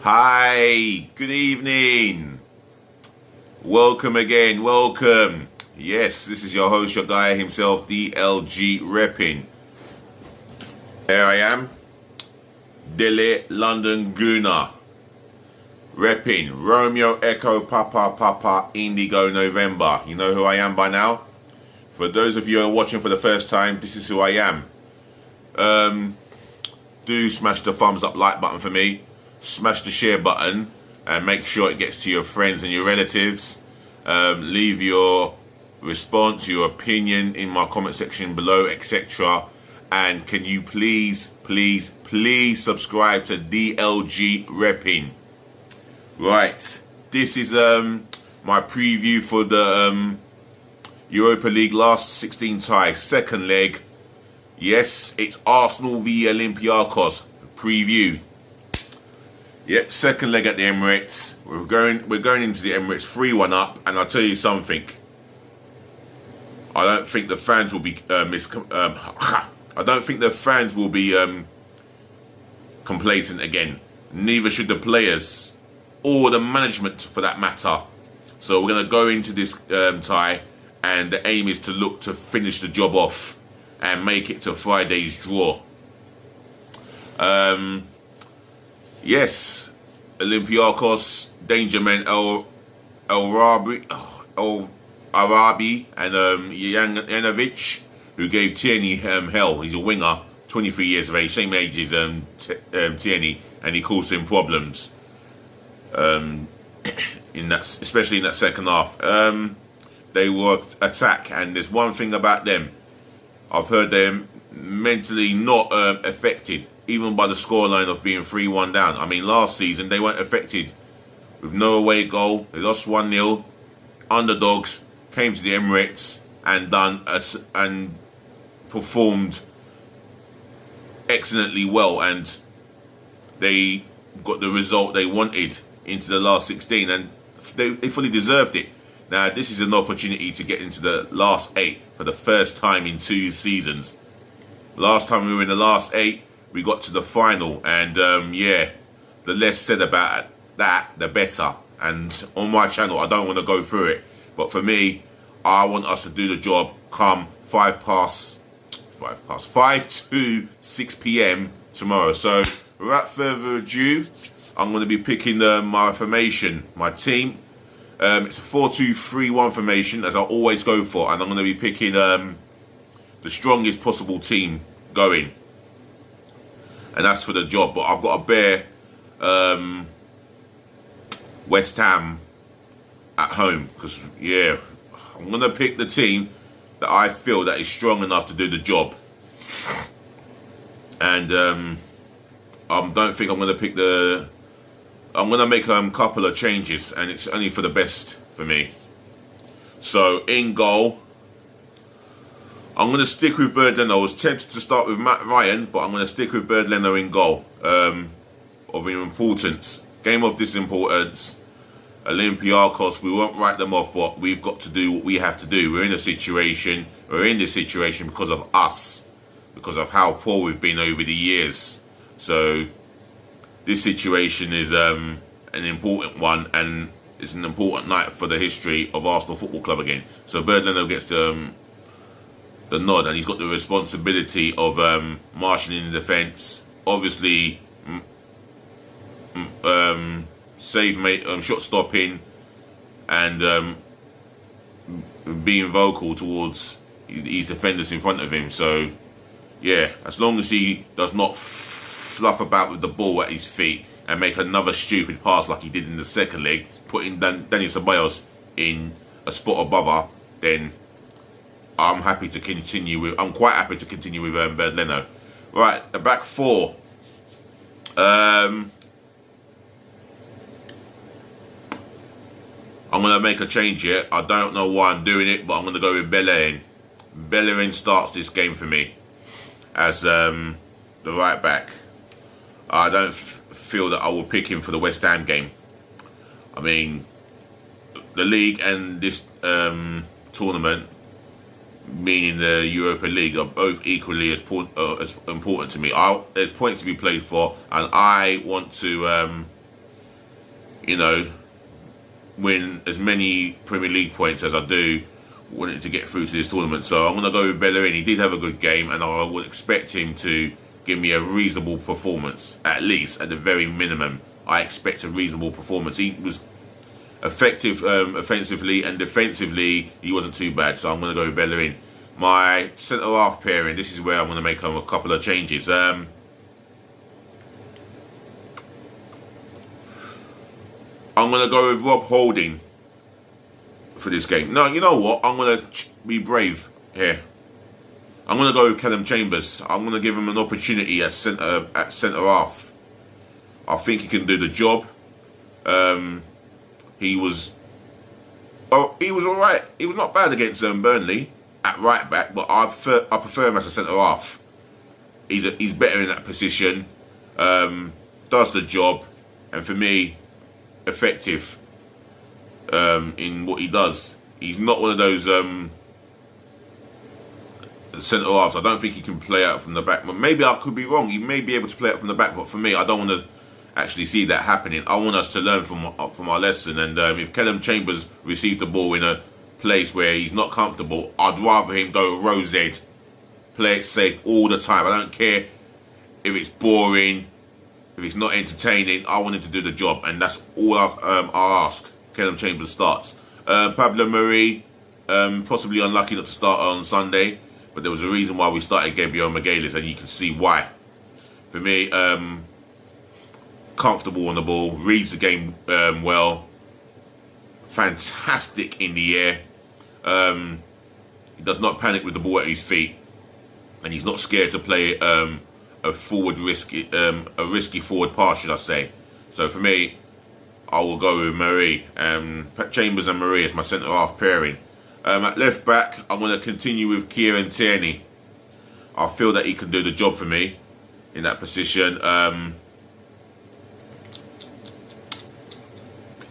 Hi, good evening. Welcome again, welcome. Yes, this is your host, your guy himself, DLG Reppin. Here I am, Delhi, London, Guna. Reppin, Romeo, Echo, Papa, Indigo, November. You know who I am by now? For those of you who are watching for the first time, this is who I am. Do smash the thumbs up like button for me. Smash the share button and make sure it gets to your friends and your relatives. Leave your response, your opinion in my comment section below, etc. And can you please subscribe to DLG Reppin. Right, this is my preview for the Europa League last 16 tie, second leg. Yes, it's Arsenal v Olympiakos preview. Yep, second leg at the Emirates. We're going into the Emirates 3-1 up, and I'll tell you something. I don't think the fans will be I don't think the fans will be complacent again. Neither should the players or the management, for that matter. So we're going to go into this tie, and the aim is to look to finish the job off and make it to Friday's draw. Yes, Olympiakos, Dangerman El Arabi and Janovic, who gave Tierney hell. He's a winger, 23 years of age, same age as Tierney, and he caused him problems. Especially in that second half. They were attack, and there's one thing about them. I've heard them mentally not affected, even by the scoreline of being 3-1 down. I mean, last season they weren't affected with no away goal. They lost 1-0. Underdogs came to the Emirates and performed excellently well, and they got the result they wanted into the last 16, and they fully deserved it. Now, this is an opportunity to get into the last 8 for the first time in 2 seasons. Last time we were in the last 8, we got to the final, and yeah, the less said about that, the better. And on my channel, I don't want to go through it, but for me, I want us to do the job come 5 to 6 p.m. tomorrow. So, without further ado, I'm going to be picking my formation, my team. It's a 4-2-3-1 formation, as I always go for, and I'm going to be picking the strongest possible team going, and that's for the job. But I've got to bear West Ham at home, because yeah, I'm going to pick the team that I feel that is strong enough to do the job, and I don't think I'm going to pick I'm going to make a couple of changes, and it's only for the best for me. So, in goal, I'm going to stick with Bernd Leno. I was tempted to start with Matt Ryan, but I'm going to stick with Bernd Leno in goal. Of importance. Game of this importance. Olympiakos, we won't write them off, but we've got to do what we have to do. We're in this situation because of us. Because of how poor we've been over the years. So, this situation is an important one, and it's an important night for the history of Arsenal Football Club again. So Bernd Leno gets the nod, and he's got the responsibility of marshalling the defence. Obviously, shot stopping, and being vocal towards his defenders in front of him. So yeah, as long as he does not fluff about with the ball at his feet and make another stupid pass like he did in the second leg, putting Dani Ceballos in a spot above her, then I'm quite happy to continue with Bernd Leno. Right, the back 4. I'm going to make a change here. I don't know why I'm doing it, but I'm going to go with Bellerin. Bellerin starts this game for me as the right back. I don't feel that I will pick him for the West Ham game. I mean, the league and this tournament, meaning the Europa League, are both equally as important to me. There's points to be played for, and I want to you know, win as many Premier League points as I do wanting to get through to this tournament. So I'm going to go with Bellerin. He did have a good game, and I would expect him to give me a reasonable performance, at least, at the very minimum. I expect a reasonable performance. He was effective offensively, and defensively, he wasn't too bad. So I'm going to go with Bellerin. My centre-half pairing, this is where I'm going to make a couple of changes. I'm going to go with Rob Holding for this game. No, you know what? I'm going to be brave here. I'm going to go with Callum Chambers. I'm going to give him an opportunity at centre half. I think he can do the job. He was all right. He was not bad against Burnley at right back, but I prefer him as a centre half. He's better in that position. Does the job, and for me, effective in what he does. He's not one of those centre halves. I don't think he can play out from the back. But maybe I could be wrong. He may be able to play out from the back, but for me, I don't want to actually see that happening. I want us to learn from our lesson. And if Callum Chambers receives the ball in a place where he's not comfortable, I'd rather him go row Z, play it safe all the time. I don't care if it's boring, if it's not entertaining. I want him to do the job, and that's all I'll ask. Callum Chambers starts. Pablo Mari, possibly unlucky not to start on Sunday, but there was a reason why we started Gabriel Magalhaes, and you can see why. For me, comfortable on the ball, reads the game well, fantastic in the air. He does not panic with the ball at his feet, and he's not scared to play a risky forward pass, should I say. So for me, I will go with Marie. Chambers and Marie as my centre-half pairing. At left back, I'm going to continue with Kieran Tierney. I feel that he can do the job for me in that position.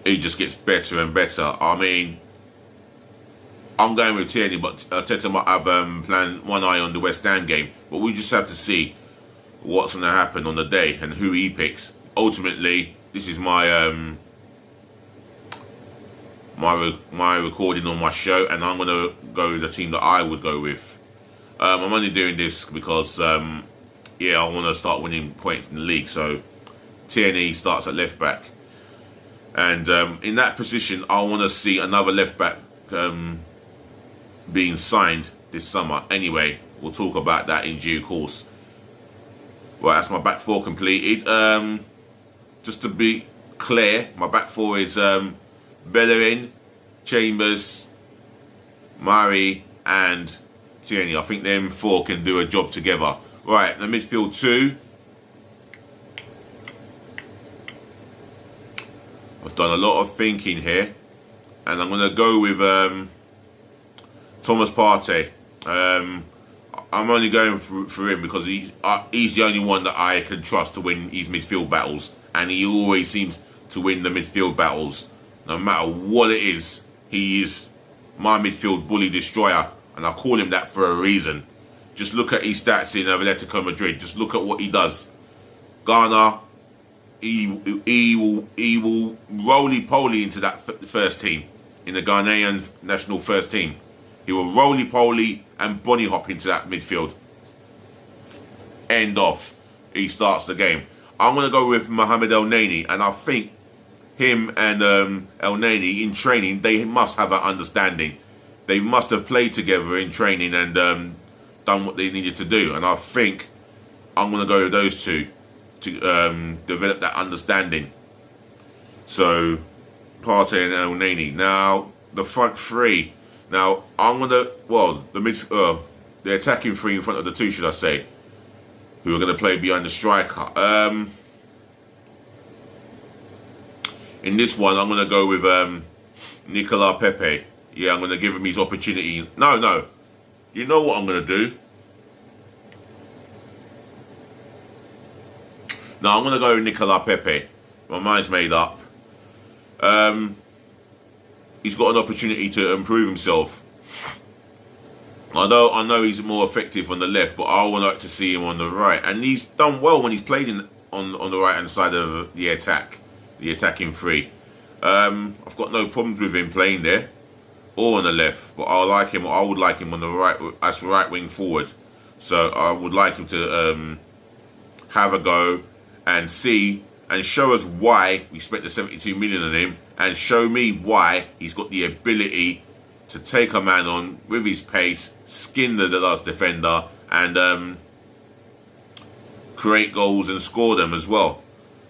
He just gets better and better. I mean, I'm going with Tierney, but Arteta might have planned one eye on the West Ham game. But we just have to see what's going to happen on the day and who he picks. Ultimately, this is my my recording on my show, and I'm going to go with the team that I would go with. I'm only doing this because, yeah, I want to start winning points in the league. So Tierney starts at left back. And in that position, I want to see another left back being signed this summer. Anyway, we'll talk about that in due course. Well, that's my back four completed. Just to be clear, my back four is Bellerin, Chambers, Mari, and Tierney. I think them four can do a job together. Right, the midfield two. I've done a lot of thinking here, and I'm going to go with Thomas Partey. I'm only going for him because he's the only one that I can trust to win his midfield battles, and he always seems to win the midfield battles. No matter what it is, he is my midfield bully destroyer, and I call him that for a reason. Just look at his stats in Atletico Madrid. Just look at what he does. Ghana. He will roly-poly into that first team, in the Ghanaian national first team. He will roly-poly and bunny hop into that midfield. End off. He starts the game. I'm going to go with Mohamed El Neni, and I think him and El Neni in training, they must have an understanding. They must have played together in training and done what they needed to do. And I think I'm going to go with those two to develop that understanding. So, Partey and El Neni. Now, the front three. Now, I'm going to, well, the attacking three in front of the two, should I say, who are going to play behind the striker. In this one, I'm going to go with Nicola Pepe. Yeah, I'm going to give him his opportunity. No. You know what I'm going to do? No, I'm going to go with Nicola Pepe. My mind's made up. He's got an opportunity to improve himself. I know he's more effective on the left, but I would like to see him on the right. And he's done well when he's played on the right-hand side of the attack, the attacking three. I've got no problems with him playing there or on the left, but I would like him on the right as right wing forward. So I would like him to have a go and see and show us why we spent the 72 million on him, and show me why he's got the ability to take a man on with his pace, skin the last defender, and create goals and score them as well.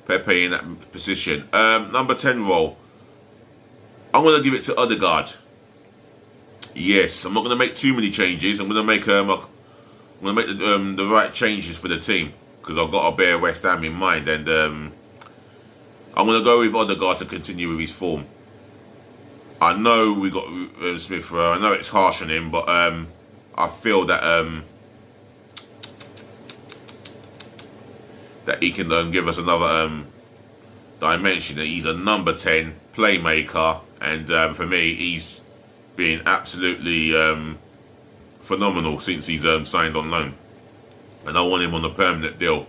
Pepe in that position. Number 10 role, I'm going to give it to Odegaard. Yes, I'm not going to make too many changes. I'm going to make the right changes for the team, because I've got to bear West Ham in mind, and I'm going to go with Odegaard to continue with his form. I know we got Smith Rowe. I know it's harsh on him, but I feel that that he can give us another dimension. That he's a number 10 playmaker, and for me, he's been absolutely phenomenal since he's signed on loan, and I want him on a permanent deal,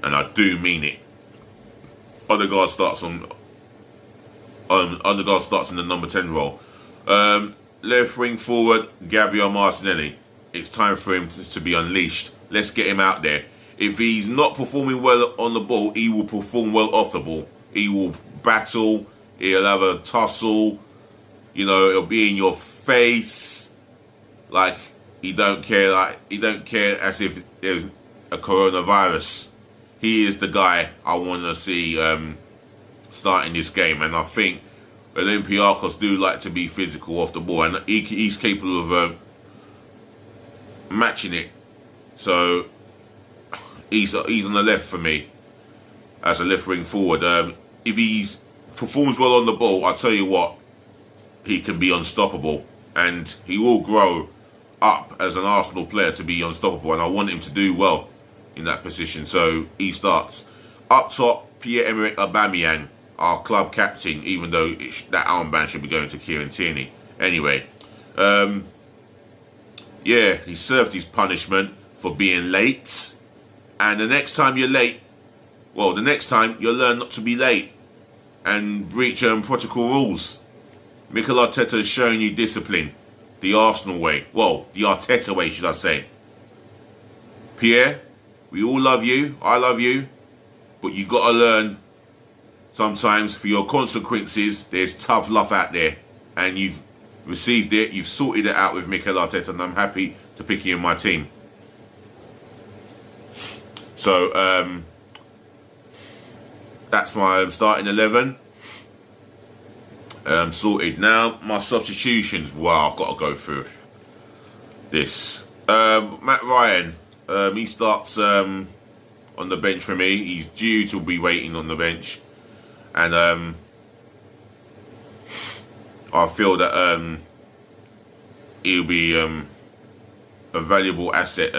and I do mean it. Odegaard starts in the number 10 role. Left wing forward, Gabriel Martinelli. It's time for him to be unleashed. Let's get him out there. If he's not performing well on the ball, he will perform well off the ball. He will battle. He'll have a tussle. You know, it'll be in your face. Like he don't care. Like he don't care as if there's a coronavirus. He is the guy I want to see starting this game, and I think Olympiakos do like to be physical off the ball, and he's capable of matching it. So he's on the left for me as a left wing forward. If he performs well on the ball, I tell you what, he can be unstoppable, and he will grow up as an Arsenal player to be unstoppable, and I want him to do well in that position. So he starts up top. Pierre-Emerick Aubameyang, our club captain, even though that armband should be going to Kieran Tierney. Anyway, yeah, he served his punishment for being late, and the next time you're late, well, the next time you'll learn not to be late and breach protocol rules. Mikel Arteta has shown you discipline the Arsenal way. Well, the Arteta way, should I say. Pierre, we all love you. I love you. But you got to learn sometimes for your consequences. There's tough love out there. And you've received it. You've sorted it out with Mikel Arteta. And I'm happy to pick you in my team. So, that's my starting 11. Sorted. Now, my substitutions. Wow, I've got to go through this. Matt Ryan. He starts on the bench for me. He's due to be waiting on the bench. And I feel that he'll be a valuable asset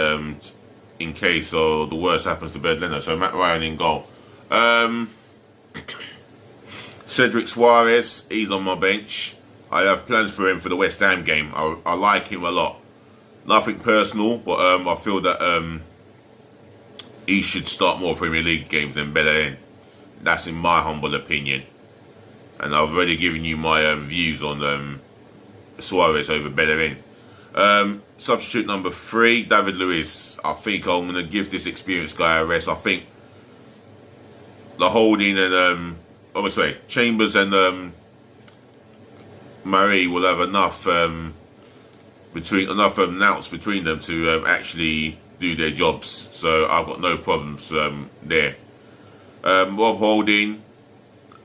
in case the worst happens to Bernd Leno. So Matt Ryan in goal. Cedric Suarez, he's on my bench. I have plans for him for the West Ham game. I like him a lot. Nothing personal, but I feel that he should start more Premier League games than Bellerin. That's in my humble opinion. And I've already given you my views on Suarez over Bellerin. Substitute number 3, David Luiz. I think I'm going to give this experienced guy a rest. I think the holding and obviously Chambers and Marie will have enough nouts between them to actually do their jobs. So I've got no problems there. Rob Holding,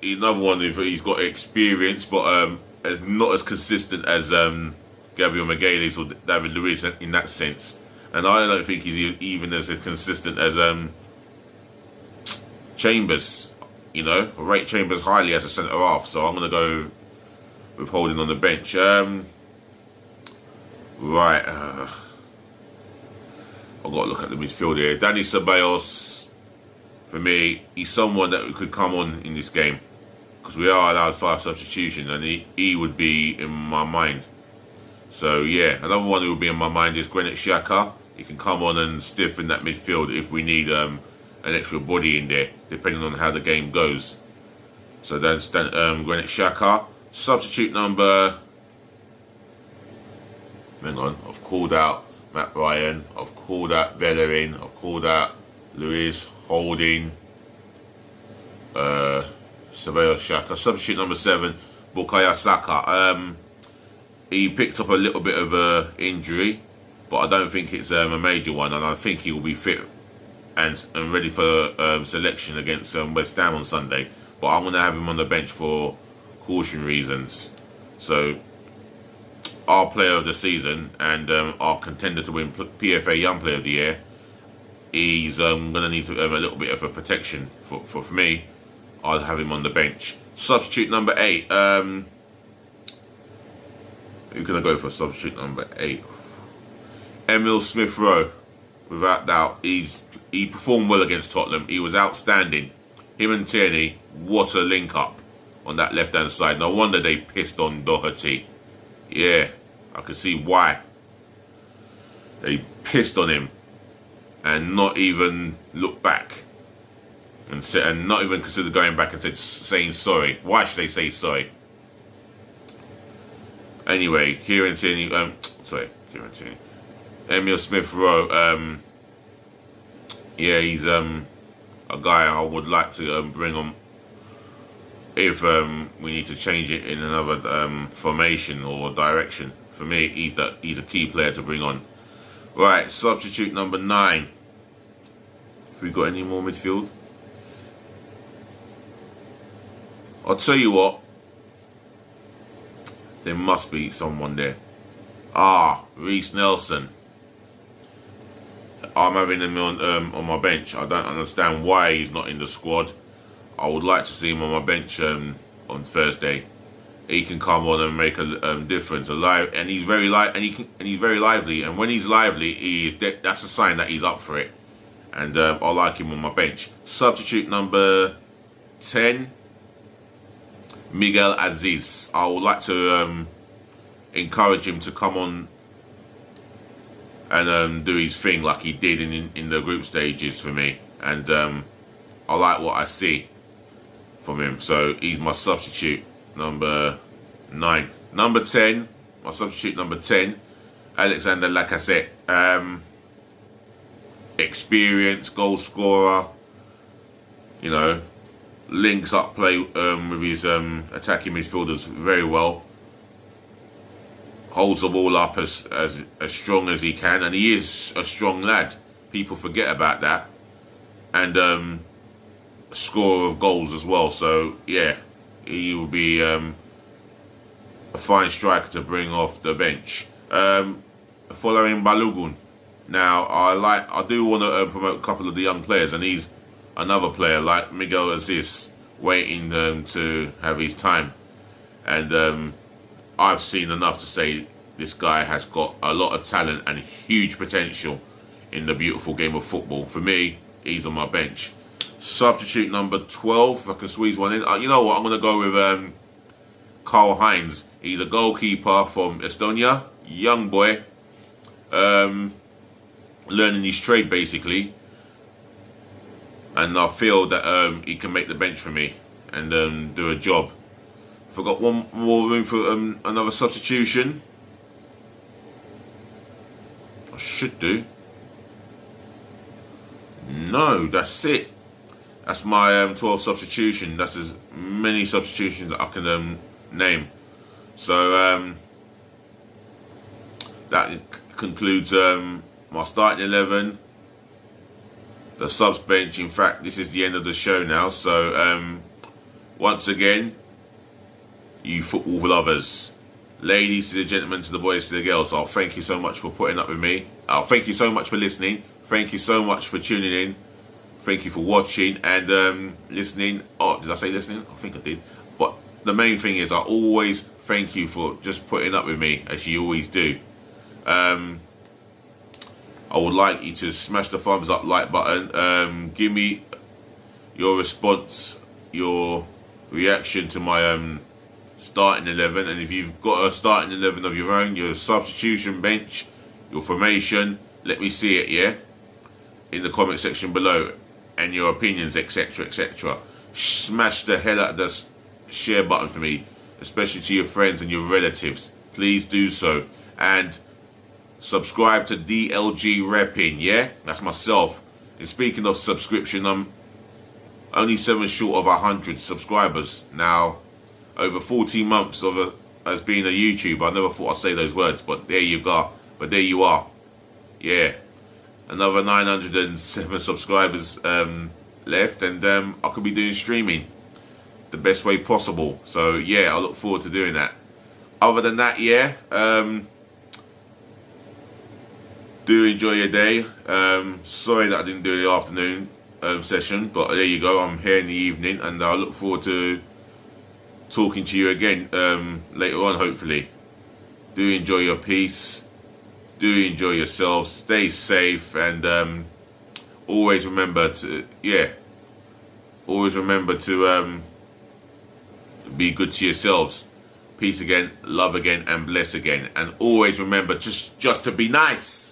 another one. If he's got experience, but is not as consistent as Gabriel Magalhaes or David Luiz in that sense. And I don't think he's even as consistent as Chambers. You know, I rate Chambers highly as a centre half, so I'm going to go with Holding on the bench. Right, I've got to look at the midfield here. Dani Ceballos, for me, he's someone that could come on in this game, because we are allowed 5 substitutions, and he would be in my mind. So yeah, another one who would be in my mind is Granit Xhaka. He can come on and stiffen that midfield if we need an extra body in there, depending on how the game goes. So then Granit Xhaka. Substitute number... Hang on. I've called out Matt Ryan. I've called out Bellerin. I've called out Lewis, Holding, Sabayo Xhaka. Substitute number 7, Bukayo Saka. He picked up a little bit of a injury, but I don't think it's a major one, and I think he will be fit and ready for selection against West Ham on Sunday. But I'm going to have him on the bench for caution reasons. So, our player of the season and our contender to win PFA Young Player of the Year, he's going to need a little bit of a protection. For me, I'll have him on the bench. Substitute number 8. Who can I go for substitute number 8? Emil Smith-Rowe, without doubt. He performed well against Tottenham. He was outstanding. Him and Tierney, what a link up on that left hand side. No wonder they pissed on Doherty. Yeah, I can see why. They pissed on him and not even look back and not even consider going back and saying sorry. Why should they say sorry? Anyway, Kieran Tierney, Emil Smith-Rowe, yeah, he's a guy I would like to bring on if we need to change it in another formation or direction. For me, he's a key player to bring on. Right, substitute number 9. Have we got any more midfield? I'll tell you what. There must be someone there. Rhys Nelson. I'm having him on my bench. I don't understand why he's not in the squad. I would like to see him on my bench on Thursday. He can come on and make a difference. And he's very he's very lively. And when he's lively, that's a sign that he's up for it. And I like him on my bench. Substitute number 10. Miguel Aziz. I would like to encourage him to come on and do his thing like he did in the group stages for me. And I like what I see from him. So he's my substitute number 9. Number 10, my substitute number 10, Alexander Lacazette. Experienced goal scorer. You know, links up play with his attacking midfielders very well. Holds the ball up as strong as he can, and he is a strong lad. People forget about that. And a scorer of goals as well. So yeah, he will be a fine striker to bring off the bench. Following Balogun. Now I do want to promote a couple of the young players, and he's another player like Miguel Aziz waiting to have his time. And I've seen enough to say this guy has got a lot of talent and huge potential in the beautiful game of football. For me, he's on my bench. Substitute number 12, if I can squeeze one in. You know what, I'm going to go with Karl Hines. He's a goalkeeper from Estonia, young boy, learning his trade basically. And I feel that he can make the bench for me and do a job. If I've got one more room for another substitution, I should do. No, that's it. That's my 12 substitution. That's as many substitutions that I can name. So that concludes my starting 11. The subs bench. In fact, this is the end of the show now. So once again, you football lovers, ladies to the gentlemen, to the boys to the girls, I'll thank you so much for putting up with me. I'll thank you so much for listening. Thank you so much for tuning in. Thank you for watching and listening. Oh, did I say listening? I think I did. But the main thing is I always thank you for just putting up with me, as you always do. I would like you to smash the thumbs up like button. Give me your response, your reaction to my starting 11. And if you've got a starting 11 of your own, your substitution bench, your formation, let me see it, yeah? In the comment section below. And your opinions, etc, etc. Smash the hell out of this share button for me, especially to your friends and your relatives. Please do so. And subscribe to DLG Reppin, yeah? That's myself. And speaking of subscription, I'm only 7 short of 100 subscribers. Now, over 14 months as being a YouTuber, I never thought I'd say those words, but there you go. But there you are. Yeah. Another 907 subscribers left, and I could be doing streaming the best way possible. So yeah, I look forward to doing that. Other than that, yeah, do enjoy your day. Sorry that I didn't do the afternoon session, but there you go. I'm here in the evening, and I look forward to talking to you again later on, hopefully. Do enjoy your peace. Do enjoy yourselves. Stay safe, and always remember to, always remember to be good to yourselves. Peace again, love again, and bless again. And always remember just to be nice.